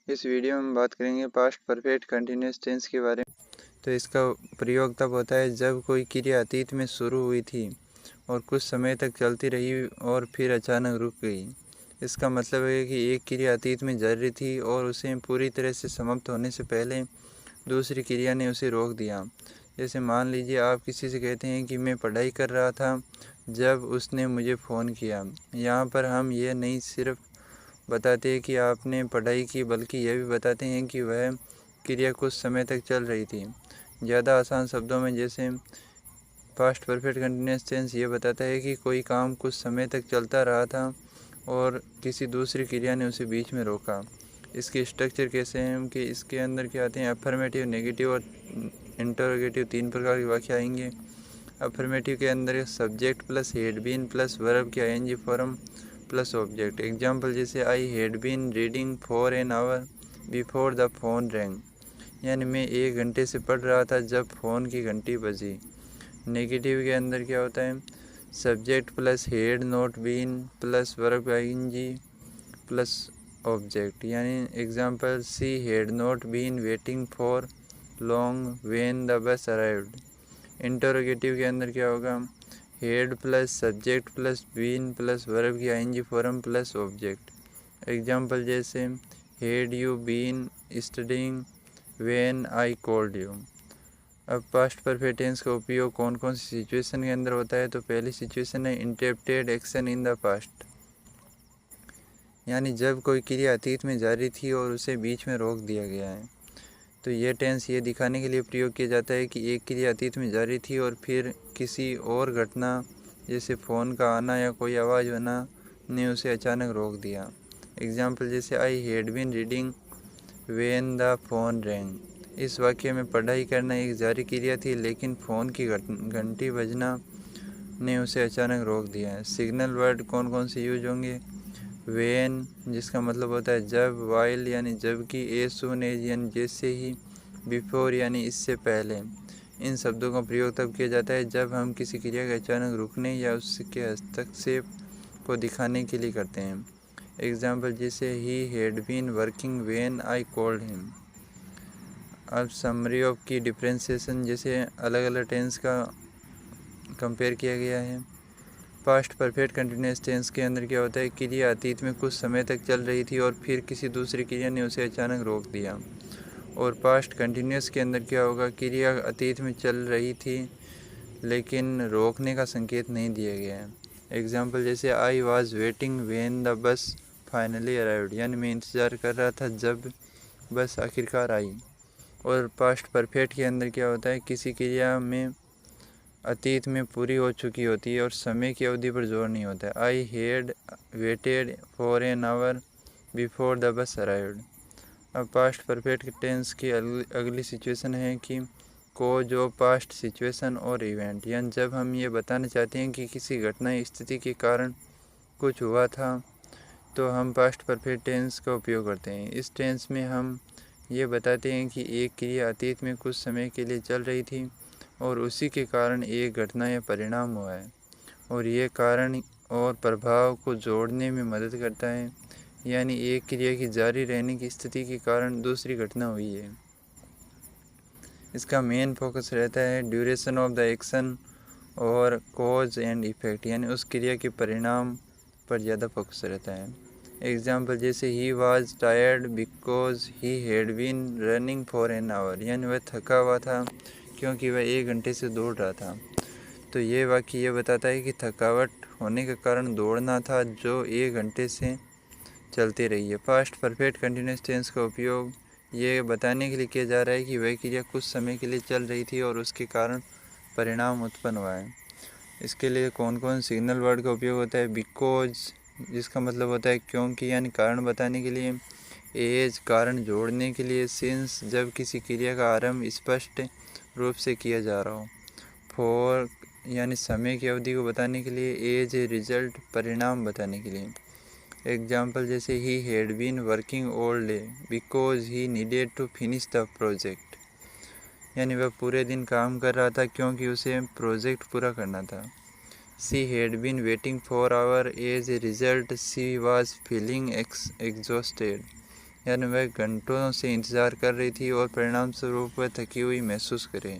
इस वीडियो में हम बात करेंगे पास्ट परफेक्ट कंटिन्यूस टेंस के बारे में। तो इसका प्रयोग तब होता है जब कोई क्रिया अतीत में शुरू हुई थी और कुछ समय तक चलती रही और फिर अचानक रुक गई। इसका मतलब है कि एक क्रिया अतीत में जारी थी और उसे पूरी तरह से समाप्त होने से पहले दूसरी क्रिया ने उसे रोक दिया। जैसे मान लीजिए आप किसी से कहते हैं कि मैं पढ़ाई कर रहा था जब उसने मुझे फ़ोन किया। यहाँ पर हम ये नहीं सिर्फ बताते हैं कि आपने पढ़ाई की, बल्कि यह भी बताते हैं कि वह क्रिया कुछ समय तक चल रही थी। ज़्यादा आसान शब्दों में जैसे पास्ट परफेक्ट कंटिन्यूस टेंस ये बताता है कि कोई काम कुछ समय तक चलता रहा था और किसी दूसरी क्रिया ने उसे बीच में रोका। इसके स्ट्रक्चर कैसे हैं कि इसके अंदर क्या आते हैं, अफर्मेटिव, नेगेटिव और इंटरोगेटिव, तीन प्रकार के वाक्य आएंगे। अफर्मेटिव के अंदर subject plus had been plus verb की ING form plus object. Example जैसे I had been reading for an hour before the phone rang, यानी मैं 1 घंटे से पढ़ रहा था जब फ़ोन की घंटी बजी। नेगेटिव के अंदर क्या होता है, subject plus had not been plus verb ING plus object. यानी example she had not been waiting for long when the bus arrived. Interrogative के अंदर क्या होगा, had plus subject plus been plus verb की ING form plus object. Example जैसे had you been studying when I called you. अब past perfect tense का उपयोग कौन कौन सी सिचुएशन के अंदर होता है। तो पहली सिचुएशन है interrupted action in the past, यानी जब कोई क्रिया अतीत में जारी थी और उसे बीच में रोक दिया गया है। तो यह टेंस ये दिखाने के लिए प्रयोग किया जाता है कि एक क्रिया अतीत में जारी थी और फिर किसी और घटना जैसे फ़ोन का आना या कोई आवाज़ होना ने उसे अचानक रोक दिया। एग्जाम्पल जैसे I had been reading when the phone rang. इस वाक्य में पढ़ाई करना एक जारी क्रिया थी, लेकिन फ़ोन की घंटी बजना ने उसे अचानक रोक दिया है। सिग्नल वर्ड कौन कौन से यूज होंगे, व्हेन जिसका मतलब होता है जब, वाइल यानी जबकि, एज सून एज यानी जैसे ही, बिफोर यानी इससे पहले। इन शब्दों का प्रयोग तब किया जाता है जब हम किसी क्रिया के अचानक रुकने या उसके हस्तक्षेप को दिखाने के लिए करते हैं। एग्जाम्पल जैसे he had been working when I called him. अब समरी ऑफ की डिफ्रेंसिएशन, जैसे अलग अलग टेंस का कंपेयर किया गया है। पास्ट परफेक्ट कंटिन्यूस टेंस के अंदर क्या होता है, क्रिया अतीत में कुछ समय तक चल रही थी और फिर किसी दूसरी क्रिया ने उसे अचानक रोक दिया। और पास्ट कंटिन्यूस के अंदर क्या होगा, क्रिया अतीत में चल रही थी लेकिन रोकने का संकेत नहीं दिया गया है। एग्जाम्पल जैसे I was waiting when the बस फाइनली अराइव्ड, यानी मैं इंतज़ार कर रहा था जब बस आखिरकार आई। और पास्ट परफेक्ट के अंदर क्या होता है, किसी क्रिया में अतीत में पूरी हो चुकी होती है और समय की अवधि पर जोर नहीं होता है। I had waited for an hour before the bus arrived. अब पास्ट परफेक्ट टेंस की अगली सिचुएशन है कि कोज ऑफ पास्ट सिचुएशन और इवेंट, यानी जब हम ये बताना चाहते हैं कि किसी घटना स्थिति के कारण कुछ हुआ था तो हम पास्ट परफेक्ट टेंस का उपयोग करते हैं। इस टेंस में हम ये बताते हैं कि एक क्रिया अतीत में कुछ समय के लिए चल रही थी और उसी के कारण एक घटना या परिणाम हुआ है, और ये कारण और प्रभाव को जोड़ने में मदद करता है। यानी एक क्रिया की जारी रहने की स्थिति के कारण दूसरी घटना हुई है। इसका मेन फोकस रहता है ड्यूरेशन ऑफ द एक्शन और कॉज एंड इफेक्ट, यानी उस क्रिया के परिणाम पर ज़्यादा फोकस रहता है। एग्जाम्पल जैसे he was tired because he had been running for an hour, यानी वह थका हुआ था क्योंकि वह 1 घंटे से दौड़ रहा था। तो ये वाक्य ये बताता है कि थकावट होने के कारण दौड़ना था जो 1 घंटे से चलती रही है। पास्ट परफेक्ट कंटिन्यूस टेंस का उपयोग ये बताने के लिए किया जा रहा है कि वह क्रिया कुछ समय के लिए चल रही थी और उसके कारण परिणाम उत्पन्न हुआ है। इसके लिए कौन कौन सिग्नल वर्ड का उपयोग होता है, बिकॉज जिसका मतलब होता है क्योंकि यानी कारण बताने के लिए, एज कारण जोड़ने के लिए, सिंस जब किसी क्रिया का आरंभ स्पष्ट रूप से किया जा रहा हो, फॉर यानी समय की अवधि को बताने के लिए, एज रिजल्ट परिणाम बताने के लिए। एग्जाम्पल जैसे he had been working all day because he needed to finish the project, यानी वह पूरे दिन काम कर रहा था क्योंकि उसे प्रोजेक्ट पूरा करना था। She had been waiting for hour as a result she was feeling exhausted, यानी वह घंटों से इंतज़ार कर रही थी और परिणाम स्वरूप वह थकी हुई महसूस करे।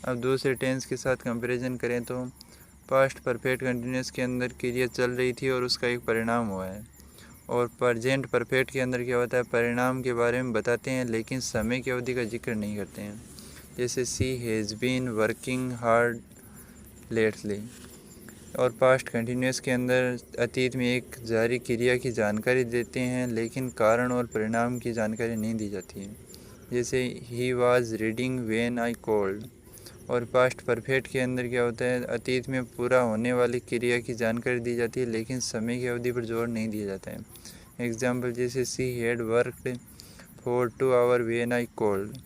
अब दूसरे टेंस के साथ कंपैरिजन करें तो पास्ट परफेक्ट कंटिन्यूस के अंदर क्रिया चल रही थी और उसका एक परिणाम हुआ है, और प्रेजेंट परफेक्ट के अंदर क्या होता है, परिणाम के बारे में बताते हैं लेकिन समय की अवधि का जिक्र नहीं करते हैं। जैसे she has been working hard lately. और पास्ट कंटिन्यूस के अंदर अतीत में एक जारी क्रिया की जानकारी देते हैं लेकिन कारण और परिणाम की जानकारी नहीं दी जाती है। जैसे he was reading when I called. और पास्ट परफेक्ट के अंदर क्या होता है, अतीत में पूरा होने वाली क्रिया की जानकारी दी जाती है लेकिन समय की अवधि पर जोर नहीं दिया जाता है। एग्जाम्पल जैसे she had worked for 2 hour when I called.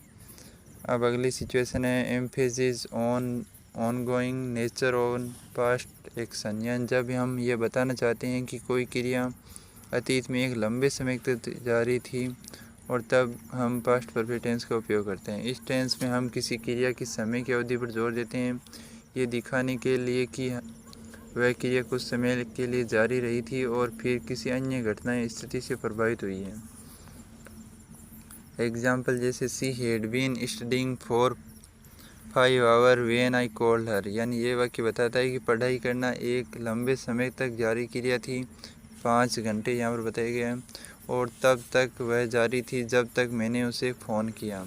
अब अगली सिचुएशन है emphasis on ongoing nature on past action. यानी जब हम ये बताना चाहते हैं कि कोई क्रिया अतीत में एक लंबे समय तक जारी थी और तब हम पास्ट परफेक्ट टेंस का उपयोग करते हैं। इस टेंस में हम किसी क्रिया की समय की अवधि पर जोर देते हैं, ये दिखाने के लिए कि वह क्रिया कुछ समय के लिए जारी रही थी और फिर किसी अन्य घटना या स्थिति से प्रभावित हुई है। एग्जाम्पल जैसे she had been studying for 5 hour when I called her. यानी ये वाक्य बताता है कि पढ़ाई करना एक लंबे समय तक जारी क्रिया थी, 5 घंटे यहाँ पर बताया गया है, और तब तक वह जारी थी जब तक मैंने उसे फ़ोन किया।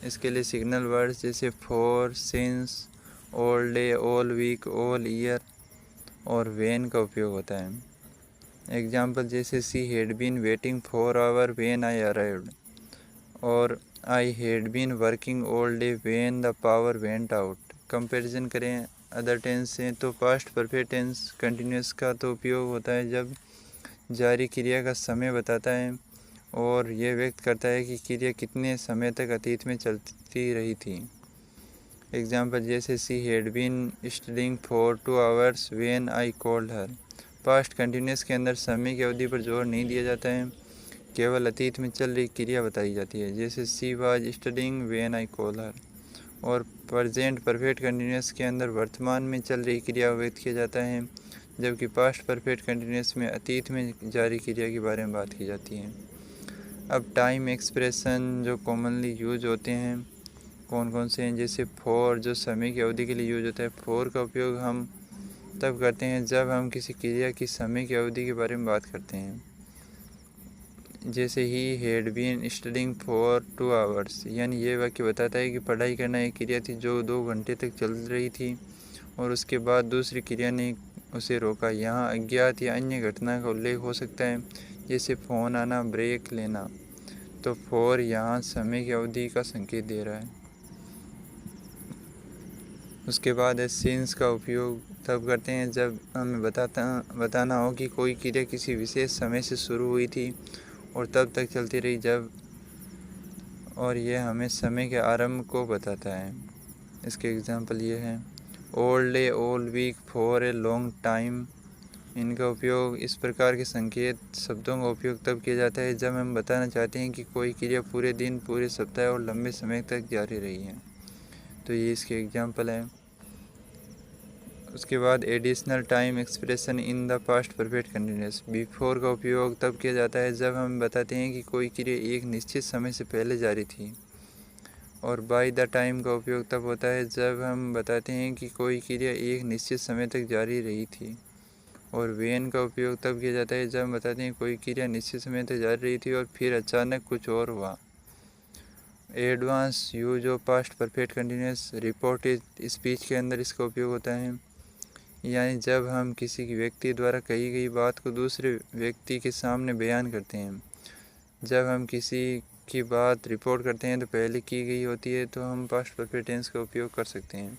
इसके लिए सिग्नल वर्ड्स जैसे for, since, all day, all week, all year और व्हेन का उपयोग होता है। एग्जाम्पल जैसे she had been waiting for hour when I arrived, और I had been working all day when the power went out. Comparison करें other tense से तो पास्ट परफेक्ट टेंस कंटिन्यूस का तो उपयोग होता है जब जारी क्रिया का समय बताता है और यह व्यक्त करता है कि क्रिया कितने समय तक अतीत में चलती रही थी। एग्जाम्पल जैसे she had been studying for 2 hours when I called her. Past continuous के अंदर समय की अवधि पर जोर नहीं दिया जाता है, केवल अतीत में चल रही क्रिया बताई जाती है। जैसे she was studying when I called हर। और प्रेजेंट परफेक्ट कंटिन्यूस के अंदर वर्तमान में चल रही क्रिया व्यक्त किया जाता है, जबकि पास्ट परफेक्ट कंटिन्यूस में अतीत में जारी क्रिया के बारे में बात की जाती है। अब टाइम एक्सप्रेशन जो कॉमनली यूज होते हैं कौन कौन से हैं, जैसे फॉर जो समय की अवधि के लिए यूज होता है। फॉर का उपयोग हम तब करते हैं जब हम किसी क्रिया की समय की अवधि के बारे में बात करते हैं। जैसे he had been studying for 2 hours. यानी ये वाक्य बताता है कि पढ़ाई करना एक क्रिया थी जो 2 घंटे तक चल रही थी और उसके बाद दूसरी क्रिया ने उसे रोका। यहाँ अज्ञात या अन्य घटना का उल्लेख हो सकता है, जैसे फ़ोन आना, ब्रेक लेना। तो फॉर यहाँ समय की अवधि का संकेत दे रहा है। उसके बाद सिंस का उपयोग तब करते हैं जब हमें बताना हो कि कोई क्रिया किसी विशेष समय से शुरू हुई थी और तब तक चलती रही जब, और यह हमें समय के आरंभ को बताता है। इसके एग्जांपल ये हैं all day, all week, for a long time. इनका उपयोग इस प्रकार के संकेत शब्दों का उपयोग तब किया जाता है जब हम बताना चाहते हैं कि कोई क्रिया पूरे दिन, पूरे सप्ताह और लंबे समय तक जारी रही है। तो ये इसके एग्जांपल हैं। उसके बाद additional time expression in the past perfect continuous. Before का उपयोग तब किया जाता है जब हम बताते हैं कि कोई क्रिया एक निश्चित समय से पहले जारी थी, और बाय द टाइम का उपयोग तब होता है जब हम बताते हैं कि कोई क्रिया एक निश्चित समय तक जारी रही थी, और व्हेन का उपयोग तब किया जाता है जब हम बताते हैं कोई क्रिया निश्चित समय तक जारी रही थी और फिर अचानक कुछ और हुआ। Advance use of past perfect continuous reported speech के अंदर इसका उपयोग होता है, यानी जब हम किसी व्यक्ति द्वारा कही गई बात को दूसरे व्यक्ति के सामने बयान करते हैं। जब हम किसी की बात रिपोर्ट करते हैं तो पहले की गई होती है, तो हम पास्ट परफेक्ट टेंस का उपयोग कर सकते हैं।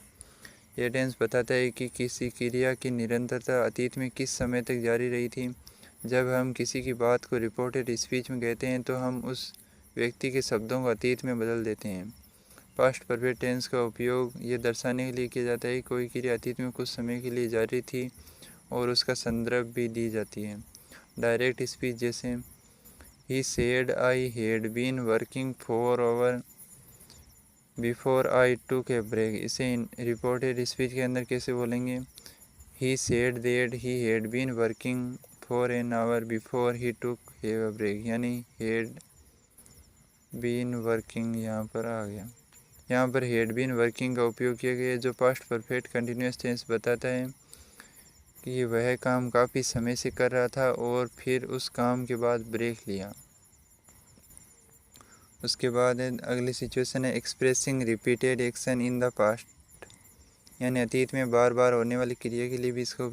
यह टेंस बताता है कि किसी क्रिया की निरंतरता अतीत में किस समय तक जारी रही थी। जब हम किसी की बात को रिपोर्टेड स्पीच में कहते हैं तो हम उस व्यक्ति के शब्दों को अतीत में बदल देते हैं। पास्ट परफेक्ट टेंस का उपयोग ये दर्शाने के लिए किया जाता है कि कोई क्रिया अतीत में कुछ समय के लिए जारी थी और उसका संदर्भ भी दी जाती है। डायरेक्ट स्पीच जैसे he said I had been working for hour before I took a break. इसे रिपोर्टेड स्पीच के अंदर कैसे बोलेंगे, he said that he had been working for an hour before he took have a break, यानी had been working यहाँ पर आ गया। यहाँ पर हैड बीन वर्किंग का उपयोग किया गया जो पास्ट परफेक्ट कंटिन्यूअस टेंस बताता है कि वह काम काफ़ी समय से कर रहा था और फिर उस काम के बाद ब्रेक लिया। उसके बाद अगली सिचुएशन है expressing repeated action in the past, यानी अतीत में बार बार होने वाली क्रिया के लिए भी इसका